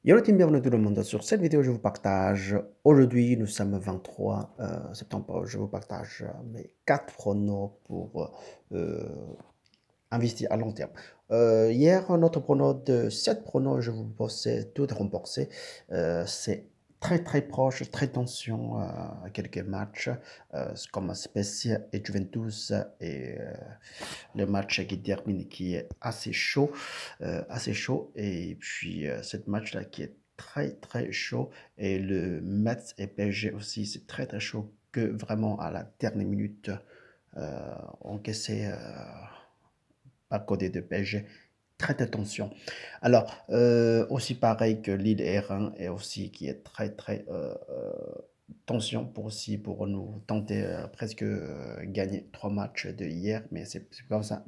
Yo team, bienvenue tout le monde. Sur cette vidéo, je vous partage, aujourd'hui nous sommes le 23 septembre, je vous partage mes 4 pronos pour investir à long terme. Hier, notre prono de 7 pronos, je vous posais tout remboursé. C'est très proche, très tension à quelques matchs, comme Spezia et Juventus et le match qui termine qui est assez chaud. Et puis cette match-là qui est très chaud et le Metz et PSG aussi, c'est très chaud que vraiment à la dernière minute encaissé à côté de PSG. Très attention. Alors, aussi pareil que Lille et Rennes, et aussi qui est très tension pour nous tenter presque gagner 3 matchs de hier, mais c'est comme ça.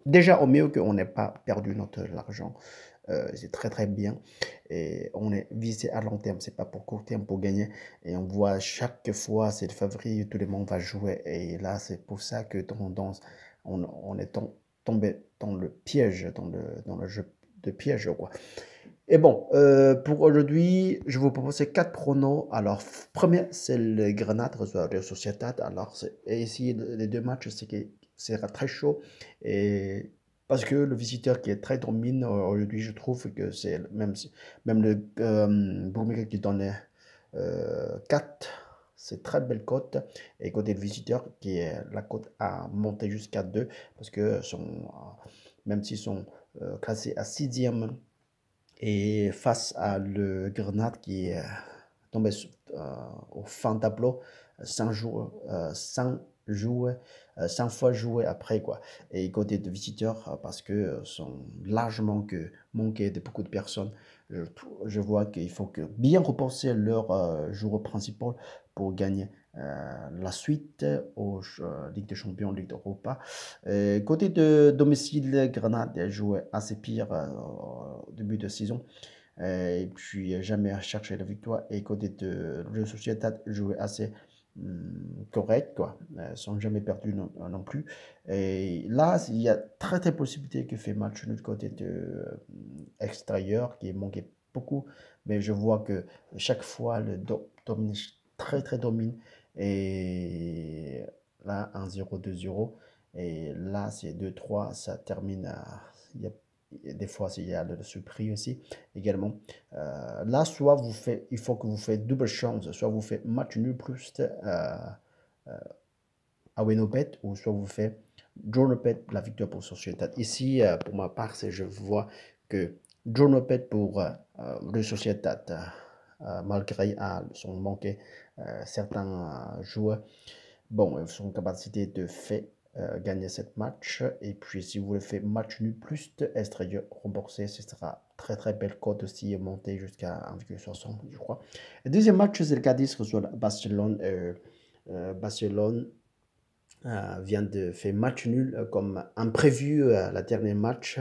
Déjà, au mieux qu'on n'ait pas perdu notre argent, c'est très bien. Et on est visé à long terme, c'est pas pour court terme pour gagner. Et on voit chaque fois, c'est le février, tout le monde va jouer. Et là, c'est pour ça que on est tombé dans le piège, dans le jeu de piège, quoi. Et bon, pour aujourd'hui, je vous propose 4 pronos. Alors, premier, c'est le Grenade reçoit Real Sociedad. Alors, et ici, les deux matchs, c'est que sera très chaud. Et parce que le visiteur qui est très domine aujourd'hui, je trouve que c'est même le Bourg qui donnait 4, c'est très belle cote. Et côté le visiteur, qui est la cote a monté jusqu'à 2, parce que même s'ils sont classés à 6e, et face à le Grenade qui est tombé au fin tableau, sans jouer, sans jouer, 100 fois joué après, quoi. Et côté de visiteurs, parce que sont largement manqués de beaucoup de personnes, je, je vois qu'il faut que bien repenser leur joueur principal pour gagner la suite aux Ligue des Champions, Ligue d'Europa. Côté de domicile, Grenade a joué assez pire au début de saison. Et puis jamais cherché la victoire. Et côté de la société, joué assez correct, quoi, sans jamais perdu non plus. Et là, il y a très possibilité que fait match de côté de extérieur, qui manquait beaucoup. Mais je vois que chaque fois, le domine très domine. Et là, 1-0, 2-0. Et là, c'est 2-3, ça termine à. Il y a des fois, il y a le surpris aussi également. Là, soit il faut que vous faites double chance, soit vous faites match nul plus à Winopet, ou soit vous faites Dronopet la victoire pour Sociedad. Ici, pour ma part, je vois que Dronopet pour le Sociedad, malgré son manqué certains joueurs, bon, son capacité de faire gagner cette match. Et puis, si vous le faites match nul plus de extérieur remboursé, ce sera très belle cote aussi, montée jusqu'à 1,60, je crois. Le deuxième match, c'est le Cadiz reçoit Barcelone. Barcelone vient de faire match nul comme imprévu la dernière match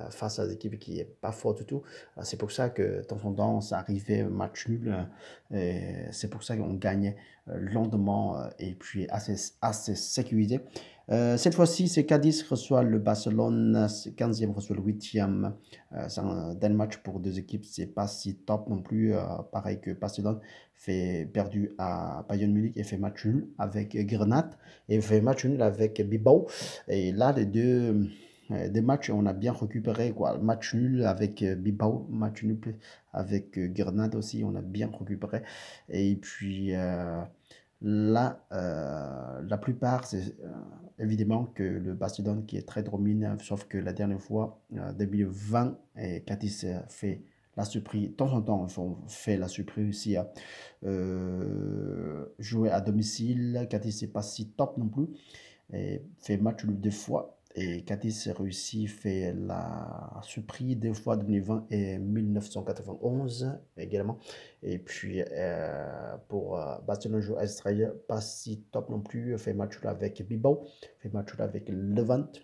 face à des équipes qui n'est pas forte du tout. C'est pour ça que de temps en temps, ça arrivait match nul. C'est pour ça qu'on gagnait lentement et puis assez sécurisé. Cette fois-ci, c'est Cadiz reçoit le Barcelone, 15e reçoit le 8e. C'est un match pour deux équipes, c'est pas si top non plus. Pareil que Barcelone fait perdu à Bayern Munich et fait match nul avec Grenade et fait match nul avec Bilbao. Et là, les deux des matchs, on a bien récupéré, quoi. Match nul avec Bilbao, match nul avec Grenade aussi, on a bien récupéré. Et puis là, la plupart, c'est évidemment que le Barcelone qui est très dominant, sauf que la dernière fois, 2020, et Cadiz fait la surprise. De temps en temps, on fait la surprise aussi à jouer à domicile. Cadiz, c'est pas si top non plus. Et fait match nul 2 fois. Et Cadiz réussi, fait la surprise 2 fois 2020 et 1991 également. Et puis pour Barcelone joue à Israël, pas si top non plus, fait match avec Bilbao, fait match avec Levante,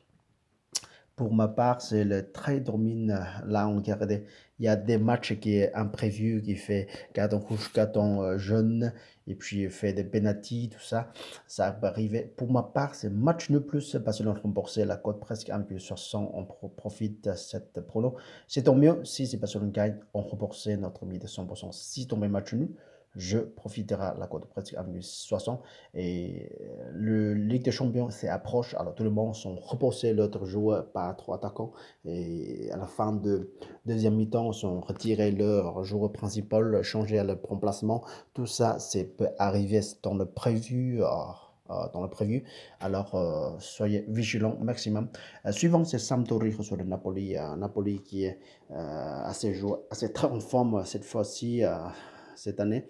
Pour ma part, c'est le très domine. Là, on regarde, il y a des matchs qui est imprévu, qui fait carton rouge, carton jaune, et puis il fait des pénaltys, tout ça. Ça peut arriver. Pour ma part, c'est match nul plus. Barcelone rembourser la cote presque 1,60. On profite de cette prono. C'est tant mieux. Si c'est Barcelone gagne, on rembourse notre mise de 100%. Si tombe match nul, je profiterai la cote presque 1,60. Et le Ligue des Champions s'approche, alors tout le monde sont reposés l'autre joueur par trois attaquants et à la fin de deuxième mi-temps, ils ont retiré leur joueur principal, changé le remplacement. Tout ça, c'est peut arriver dans le prévu. Dans le prévu, alors soyez vigilants maximum. Suivant, c'est Sampdoria sur le Napoli. Napoli qui est assez très en forme cette fois-ci, cette année.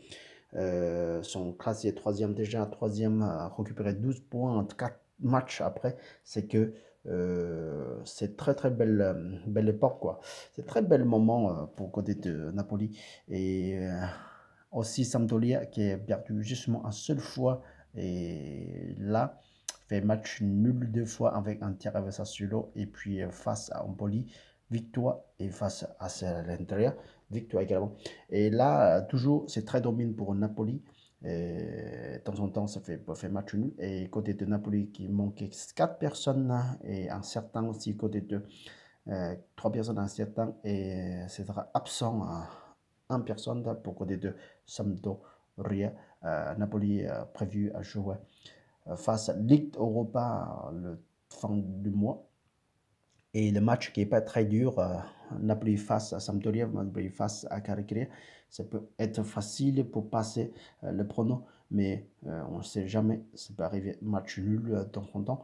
Sont classés troisième déjà, troisième a récupéré 12 points en 4 matchs après. C'est que c'est très très belle époque quoi. C'est très bel moment pour côté de Napoli et aussi Sampdoria qui a perdu justement une seule fois et là fait match nul deux fois avec un tir à Sassuolo et puis face à Empoli victoire et face à Sampdoria victoire également. Et là, toujours, c'est très domine pour Napoli. Et de temps en temps, ça fait match nul. Et côté de Napoli, qui manquait 4 personnes, et un certain aussi côté de 3 personnes, un certain, et c'est absent une personne pour côté de Sampdoria. Napoli prévu à jouer face à Ligue Europa le fin du mois. Et le match qui n'est pas très dur, Napoli face à Sampdoria, Napoli face à Cagliari, ça peut être facile pour passer le prono, mais on ne sait jamais, ça peut arriver match nul de temps en temps.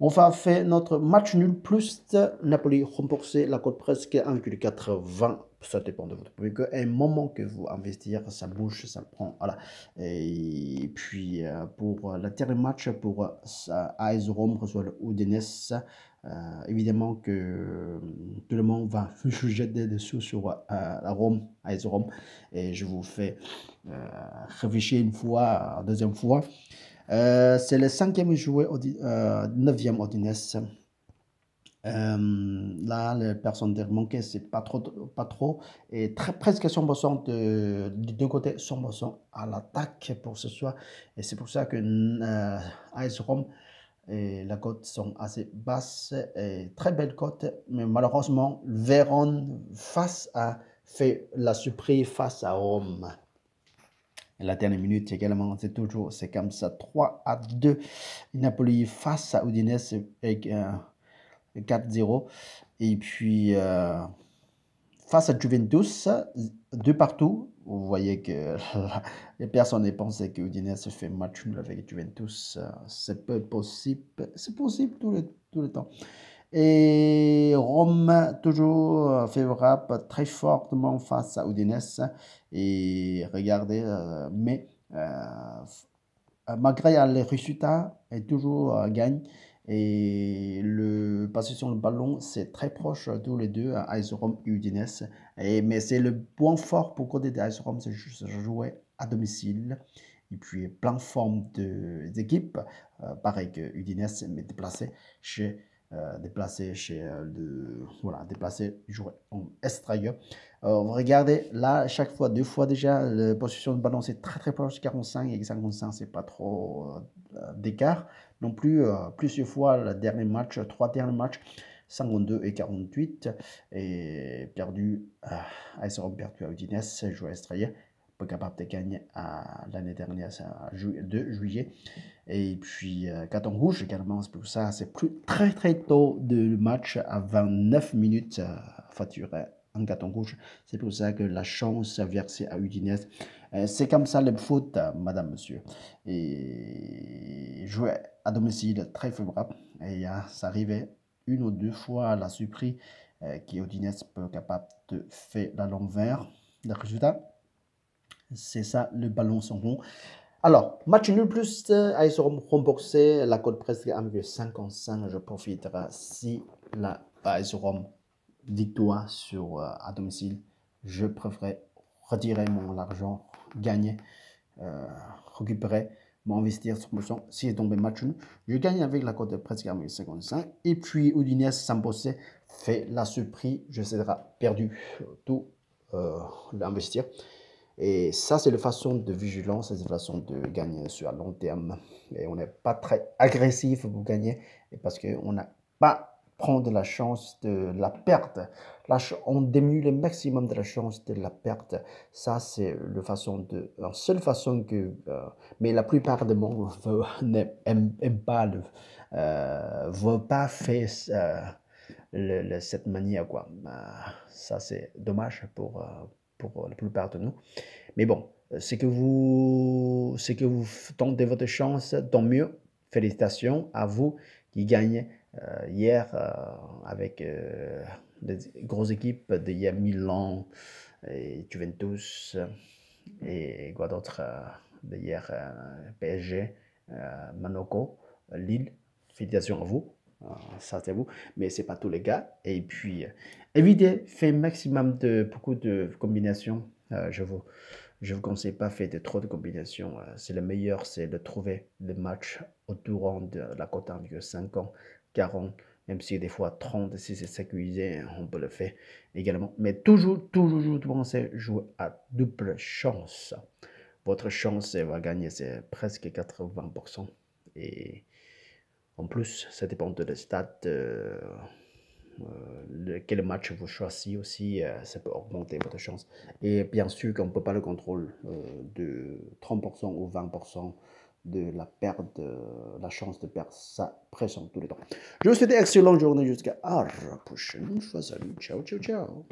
On va faire notre match nul plus Napoli rembourser la cote presque 1,80. Ça dépend de votre public. Un moment que vous investir, ça bouge, ça prend. Voilà. Et puis pour le dernier match, pour AS Rome reçoit le Udinese. Évidemment que tout le monde va juger des dessous sur la Rome, AS Rome. Et je vous fais réfléchir une fois, deuxième fois. C'est le cinquième jouet, neuvième Udinese. Là, les personnes manquées, c'est pas trop. Et presque 100% des deux côtés, 100% à l'attaque pour ce soir. Et c'est pour ça que AS Rome et la cote sont assez basses et très belle cote. Mais malheureusement, Vérone fait la surprise face à Rome. La dernière minute également, c'est comme ça, 3-2. Napoli face à Udinese avec 4-0. Et puis face à Juventus, 2 partout. Vous voyez que les personnes ne pensaient que Udinese fait match nul avec Juventus. C'est peu possible. C'est possible tout le temps. Et Rome, toujours favorable très fortement face à Udinese. Et regardez, mais malgré les résultats, elle toujours gagne. Et le possession de ballon, c'est très proche tous les deux, AS Rome et Udinese. Mais c'est le point fort pour côté de AS Rome, c'est juste jouer à domicile. Et puis plein de forme d'équipe, pareil que Udinese, mais déplacé jouer en extérieur. Regardez là, chaque fois, 2 fois déjà, la position de ballon c'est très très proche, 45 et 55, c'est pas trop d'écart. Non plus, plusieurs fois, le dernier match, 3 derniers matchs, 52 et 48, et perdu, AS Rome perdu à Udinese, joueur extérieur, pas capable de gagner l'année dernière, 2 juillet. Et puis, carton rouge également, c'est pour ça, c'est plus très très tôt de match à 29 minutes facturé un carton rouge. C'est pour ça que la chance versée à Udinese, c'est comme ça le foot, madame, monsieur. Et jouer à domicile très favorable. Et ça arrivait 1 ou 2 fois à la surprise qui Udinese peut capable de faire la l'envers. Le résultat, c'est ça, le ballon sont rond. Alors, match nul plus, AS Rome remboursé, la cote presque 1,55. Je profiterai si la AS Rome victoire à domicile. Je préfère retirer mon argent, gagner, récupérer m'investir 100%. Si est tombé match nul, je gagne avec la cote de presque 1,55. Et puis, Udinese Sambossé fait la surprise. Je serai perdu tout l'investir. Et ça, c'est la façon de vigilance, c'est la façon de gagner sur un long terme. Et on n'est pas très agressif pour gagner, et parce qu'on n'a pas prendre la chance de la perte. On diminue le maximum de la chance de la perte. Ça, c'est la seule façon que... mais la plupart des monde n'aiment pas veut pas faire cette manière, quoi. Ça, c'est dommage pour la plupart de nous. Mais bon, c'est que vous tentez votre chance, tant mieux. Félicitations à vous qui gagnez hier avec les grosses équipes de hier, Milan et Juventus et quoi d'autre de hier, PSG, Monaco, Lille. Félicitations à vous. Ça c'est vous, mais c'est pas tous les gars. Et puis évitez, faites maximum de beaucoup de combinaisons. Je vous conseille pas faire de trop de combinaisons. C'est le meilleur, c'est de trouver le match autour de la cote 1,50, 40, même si des fois 30, si c'est sécurisé, on peut le faire également. Mais toujours pensez jouer à double chance. Votre chance va gagner, c'est presque 80%. Et en plus, ça dépend de la stat. Quel match vous choisissez aussi, ça peut augmenter votre chance. Et bien sûr qu'on ne peut pas le contrôler de 30% ou 20% de la perte, la chance de perdre sa pression tout le temps. Je vous souhaite une excellente journée jusqu'à la prochaine fois. Salut, ciao, ciao, ciao.